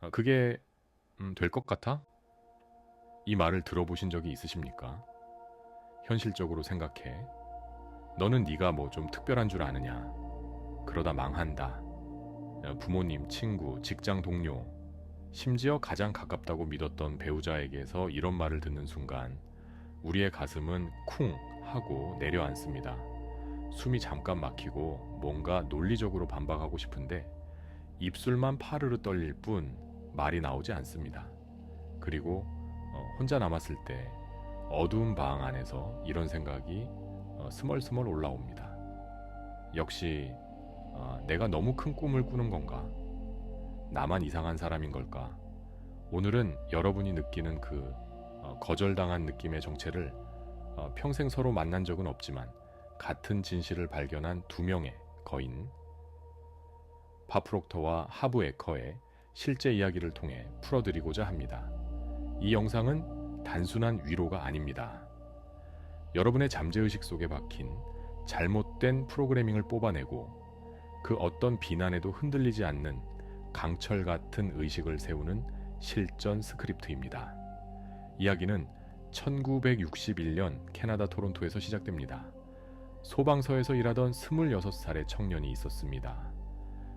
그게 될 것 같아? 이 말을 들어보신 적이 있으십니까? 현실적으로 생각해. 너는 네가 뭐 좀 특별한 줄 아느냐? 그러다 망한다. 부모님, 친구, 직장 동료, 심지어 가장 가깝다고 믿었던 배우자에게서 이런 말을 듣는 순간 우리의 가슴은 쿵 하고 내려앉습니다. 숨이 잠깐 막히고 뭔가 논리적으로 반박하고 싶은데 입술만 파르르 떨릴 뿐 말이 나오지 않습니다. 그리고 혼자 남았을 때 어두운 방 안에서 이런 생각이 스멀스멀 올라옵니다. 역시 내가 너무 큰 꿈을 꾸는 건가? 나만 이상한 사람인 걸까? 오늘은 여러분이 느끼는 그 거절당한 느낌의 정체를 평생 서로 만난 적은 없지만 같은 진실을 발견한 두 명의 거인 바프록터와 하부 에커의 실제 이야기를 통해 풀어드리고자 합니다. 이 영상은 단순한 위로가 아닙니다. 여러분의 잠재의식 속에 박힌 잘못된 프로그래밍을 뽑아내고 그 어떤 비난에도 흔들리지 않는 강철 같은 의식을 세우는 실전 스크립트입니다. 이야기는 1961년 캐나다 토론토에서 시작됩니다. 소방서에서 일하던 26살의 청년이 있었습니다.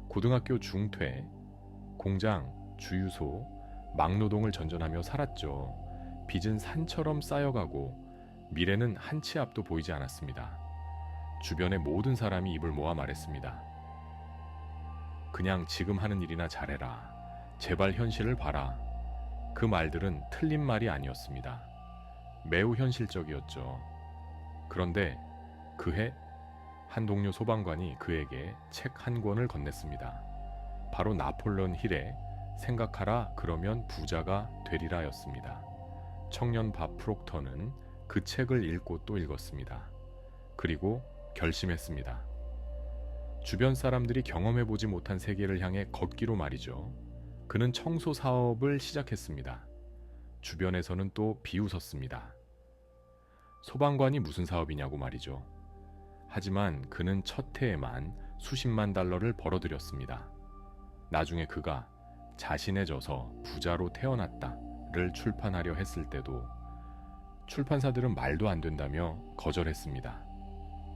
고등학교 중퇴, 공장, 주유소, 막노동을 전전하며 살았죠. 빚은 산처럼 쌓여가고 미래는 한 치 앞도 보이지 않았습니다. 주변의 모든 사람이 입을 모아 말했습니다. 그냥 지금 하는 일이나 잘해라. 제발 현실을 봐라. 그 말들은 틀린 말이 아니었습니다. 매우 현실적이었죠. 그런데 그해 한 동료 소방관이 그에게 책 한 권을 건넸습니다. 바로 나폴레온 힐의 생각하라 그러면 부자가 되리라였습니다. 청년 밥 프록터는 그 책을 읽고 또 읽었습니다. 그리고 결심했습니다. 주변 사람들이 경험해보지 못한 세계를 향해 걷기로 말이죠. 그는 청소 사업을 시작했습니다. 주변에서는 또 비웃었습니다. 소방관이 무슨 사업이냐고 말이죠. 하지만 그는 첫 해에만 수십만 달러를 벌어들였습니다. 나중에 그가 자신의 저서 부자로 태어났다를 출판하려 했을 때도 출판사들은 말도 안 된다며 거절했습니다.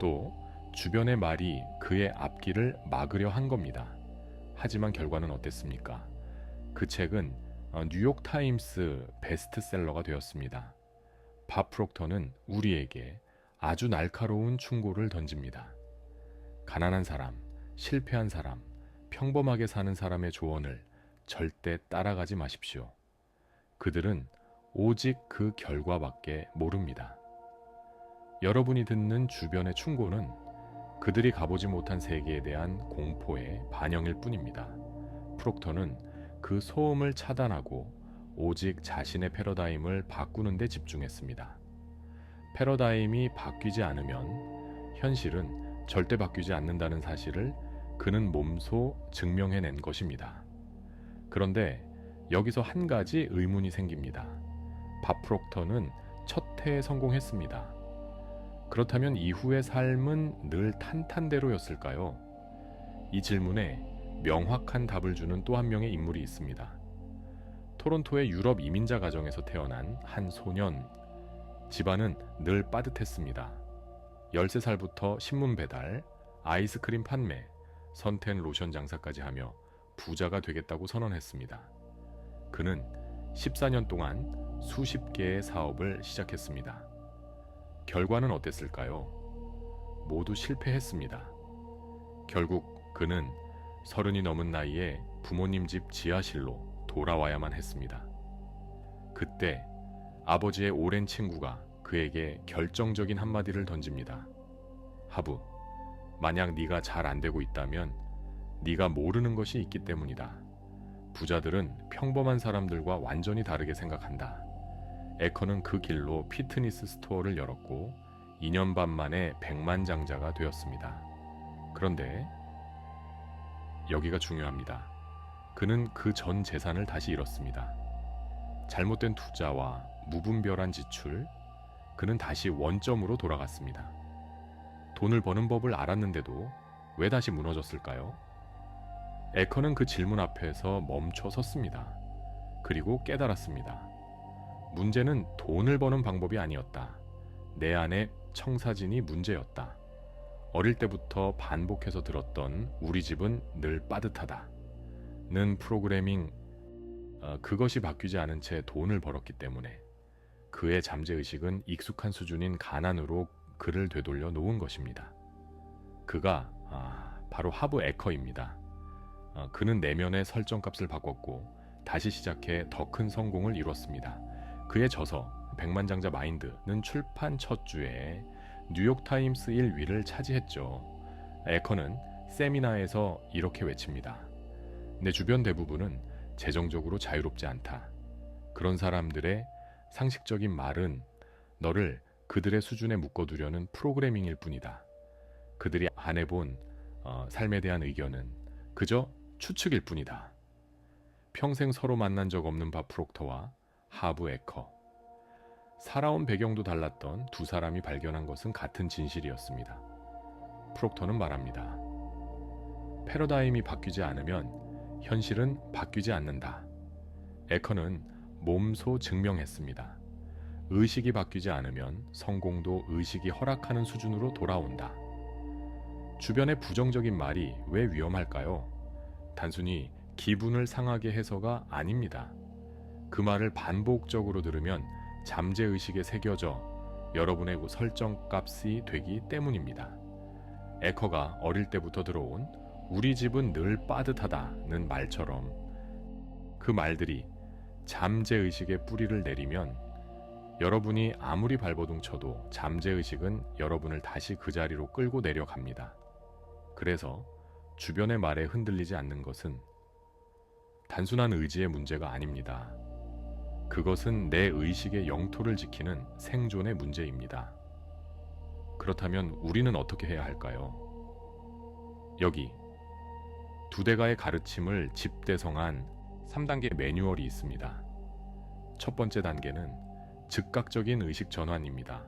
또 주변의 말이 그의 앞길을 막으려 한 겁니다. 하지만 결과는 어땠습니까? 그 책은 뉴욕타임스 베스트셀러가 되었습니다. 밥 프록터는 우리에게 아주 날카로운 충고를 던집니다. 가난한 사람, 실패한 사람, 평범하게 사는 사람의 조언을 절대 따라가지 마십시오. 그들은 오직 그 결과밖에 모릅니다. 여러분이 듣는 주변의 충고는 그들이 가보지 못한 세계에 대한 공포의 반영일 뿐입니다. 프록터는 그 소음을 차단하고 오직 자신의 패러다임을 바꾸는 데 집중했습니다. 패러다임이 바뀌지 않으면 현실은 절대 바뀌지 않는다는 사실을 그는 몸소 증명해낸 것입니다. 그런데 여기서 한 가지 의문이 생깁니다. 밥 프록터는 첫 해에 성공했습니다. 그렇다면 이후의 삶은 늘 탄탄대로였을까요? 이 질문에 명확한 답을 주는 또 한 명의 인물이 있습니다. 토론토의 유럽 이민자 가정에서 태어난 한 소년. 집안은 늘 빠듯했습니다. 13살부터 신문 배달, 아이스크림 판매, 선텐 로션 장사까지 하며 부자가 되겠다고 선언했습니다. 그는 14년 동안 수십 개의 사업을 시작했습니다. 결과는 어땠을까요? 모두 실패했습니다. 결국 그는 30이 넘은 나이에 부모님 집 지하실로 돌아와야만 했습니다. 그때 아버지의 오랜 친구가 그에게 결정적인 한마디를 던집니다. 하부, 만약 네가 잘 안되고 있다면 네가 모르는 것이 있기 때문이다. 부자들은 평범한 사람들과 완전히 다르게 생각한다. 에커는 그 길로 피트니스 스토어를 열었고 2년 반 만에 백만장자가 되었습니다. 그런데 여기가 중요합니다. 그는 그 전 재산을 다시 잃었습니다. 잘못된 투자와 무분별한 지출, 그는 다시 원점으로 돌아갔습니다. 돈을 버는 법을 알았는데도 왜 다시 무너졌을까요? 에커는 그 질문 앞에서 멈춰 섰습니다. 그리고 깨달았습니다. 문제는 돈을 버는 방법이 아니었다. 내 안에 청사진이 문제였다. 어릴 때부터 반복해서 들었던 우리 집은 늘 빠듯하다 는 프로그래밍, 그것이 바뀌지 않은 채 돈을 벌었기 때문에 그의 잠재의식은 익숙한 수준인 가난으로 그를 되돌려 놓은 것입니다. 그가 바로 하브 에커입니다. 그는 내면의 설정값을 바꿨고 다시 시작해 더 큰 성공을 이뤘습니다. 그의 저서 백만장자 마인드는 출판 첫 주에 뉴욕타임스 1위를 차지했죠. 에커는 세미나에서 이렇게 외칩니다. 내 주변 대부분은 재정적으로 자유롭지 않다. 그런 사람들의 상식적인 말은 너를 그들의 수준에 묶어두려는 프로그래밍일 뿐이다. 그들이 안 해본 삶에 대한 의견은 그저 추측일 뿐이다. 평생 서로 만난 적 없는 밥 프록터와 하브 에커. 살아온 배경도 달랐던 두 사람이 발견한 것은 같은 진실이었습니다. 프록터는 말합니다. 패러다임이 바뀌지 않으면 현실은 바뀌지 않는다. 에커는 몸소 증명했습니다. 의식이 바뀌지 않으면 성공도 의식이 허락하는 수준으로 돌아온다. 주변의 부정적인 말이 왜 위험할까요? 단순히 기분을 상하게 해서가 아닙니다. 그 말을 반복적으로 들으면 잠재의식에 새겨져 여러분의 설정값이 되기 때문입니다. 에커가 어릴 때부터 들어온 우리 집은 늘 빠듯하다는 말처럼 그 말들이 잠재의식에 뿌리를 내리면 여러분이 아무리 발버둥 쳐도 잠재의식은 여러분을 다시 그 자리로 끌고 내려갑니다. 그래서 주변의 말에 흔들리지 않는 것은 단순한 의지의 문제가 아닙니다. 그것은 내 의식의 영토를 지키는 생존의 문제입니다. 그렇다면 우리는 어떻게 해야 할까요? 여기 두 대가의 가르침을 집대성한 3단계 매뉴얼이 있습니다. 첫 번째 단계는 즉각적인 의식 전환입니다.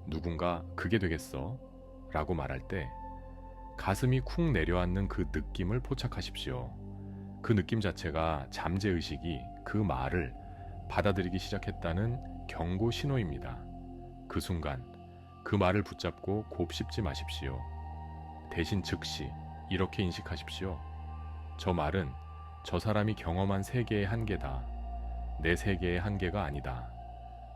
누군가 그게 되겠어? 라고 말할 때 가슴이 쿵 내려앉는 그 느낌을 포착하십시오. 그 느낌 자체가 잠재의식이 그 말을 받아들이기 시작했다는 경고 신호입니다. 그 순간 그 말을 붙잡고 곱씹지 마십시오. 대신 즉시 이렇게 인식하십시오. 저 말은 저 사람이 경험한 세계의 한계다. 내 세계의 한계가 아니다.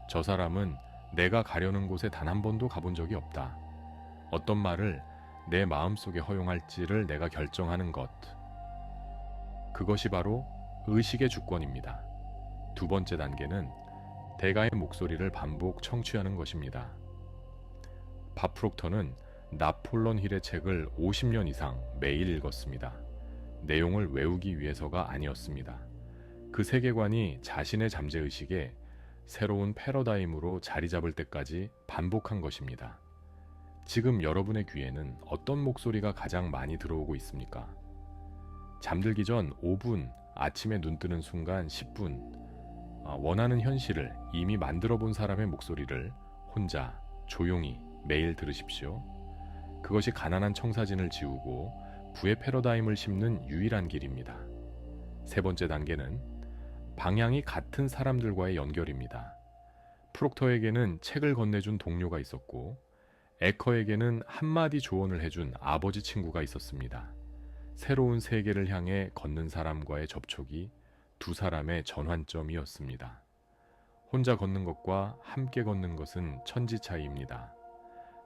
저 사람은 내가 가려는 곳에 단 한 번도 가본 적이 없다. 어떤 말을 내 마음속에 허용할지를 내가 결정하는 것. 그것이 바로 의식의 주권입니다. 두 번째 단계는 대가의 목소리를 반복 청취하는 것입니다. 밥 프록터는 나폴론 힐의 책을 50년 이상 매일 읽었습니다. 내용을 외우기 위해서가 아니었습니다. 그 세계관이 자신의 잠재의식에 새로운 패러다임으로 자리 잡을 때까지 반복한 것입니다. 지금 여러분의 귀에는 어떤 목소리가 가장 많이 들어오고 있습니까? 잠들기 전 5분, 아침에 눈 뜨는 순간 10분, 원하는 현실을 이미 만들어 본 사람의 목소리를 혼자 조용히 매일 들으십시오. 그것이 가난한 청사진을 지우고 부의 패러다임을 심는 유일한 길입니다. 세 번째 단계는 방향이 같은 사람들과의 연결입니다. 프록터에게는 책을 건네준 동료가 있었고 에커에게는 한마디 조언을 해준 아버지 친구가 있었습니다. 새로운 세계를 향해 걷는 사람과의 접촉이 두 사람의 전환점이었습니다. 혼자 걷는 것과 함께 걷는 것은 천지 차이입니다.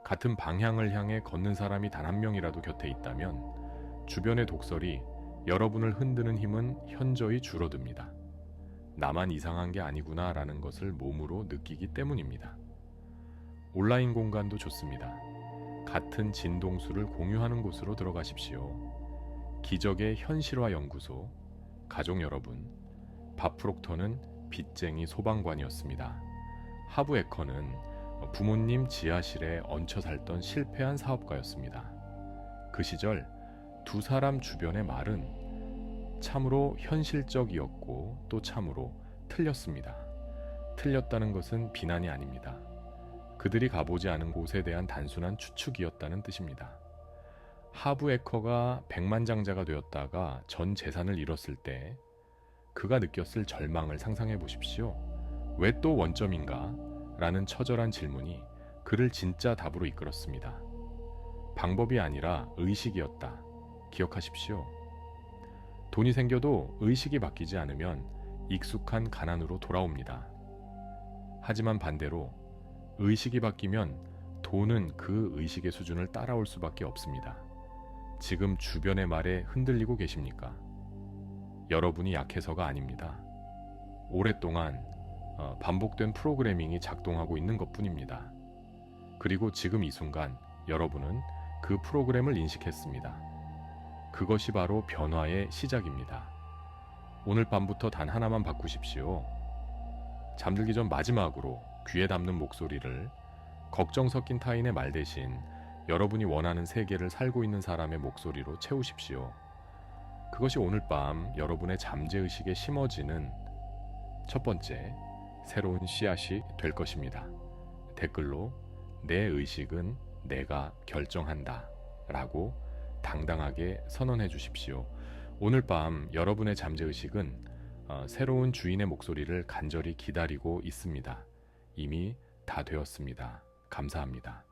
같은 방향을 향해 걷는 사람이 단 한 명이라도 곁에 있다면 주변의 독설이 여러분을 흔드는 힘은 현저히 줄어듭니다. 나만 이상한 게 아니구나 라는 것을 몸으로 느끼기 때문입니다. 온라인 공간도 좋습니다. 같은 진동수를 공유하는 곳으로 들어가십시오. 기적의 현실화 연구소, 가족 여러분, 밥 프록터는 빚쟁이 소방관이었습니다. 하브 에커는 부모님 지하실에 얹혀 살던 실패한 사업가였습니다. 그 시절 두 사람 주변의 말은 참으로 현실적이었고 또 참으로 틀렸습니다. 틀렸다는 것은 비난이 아닙니다. 그들이 가보지 않은 곳에 대한 단순한 추측이었다는 뜻입니다. 하브에커가 백만장자가 되었다가 전 재산을 잃었을 때 그가 느꼈을 절망을 상상해 보십시오. 왜 또 원점인가? 라는 처절한 질문이 그를 진짜 답으로 이끌었습니다. 방법이 아니라 의식이었다. 기억하십시오. 돈이 생겨도 의식이 바뀌지 않으면 익숙한 가난으로 돌아옵니다. 하지만 반대로 의식이 바뀌면 돈은 그 의식의 수준을 따라올 수밖에 없습니다. 지금 주변의 말에 흔들리고 계십니까? 여러분이 약해서가 아닙니다. 오랫동안 반복된 프로그래밍이 작동하고 있는 것뿐입니다. 그리고 지금 이 순간 여러분은 그 프로그램을 인식했습니다. 그것이 바로 변화의 시작입니다. 오늘 밤부터 단 하나만 바꾸십시오. 잠들기 전 마지막으로 귀에 담는 목소리를 걱정 섞인 타인의 말 대신 여러분이 원하는 세계를 살고 있는 사람의 목소리로 채우십시오. 그것이 오늘 밤 여러분의 잠재의식에 심어지는 첫 번째 새로운 씨앗이 될 것입니다. 댓글로 내 의식은 내가 결정한다 라고 당당하게 선언해 주십시오. 오늘 밤 여러분의 잠재의식은 새로운 주인의 목소리를 간절히 기다리고 있습니다. 이미 다 되었습니다. 감사합니다.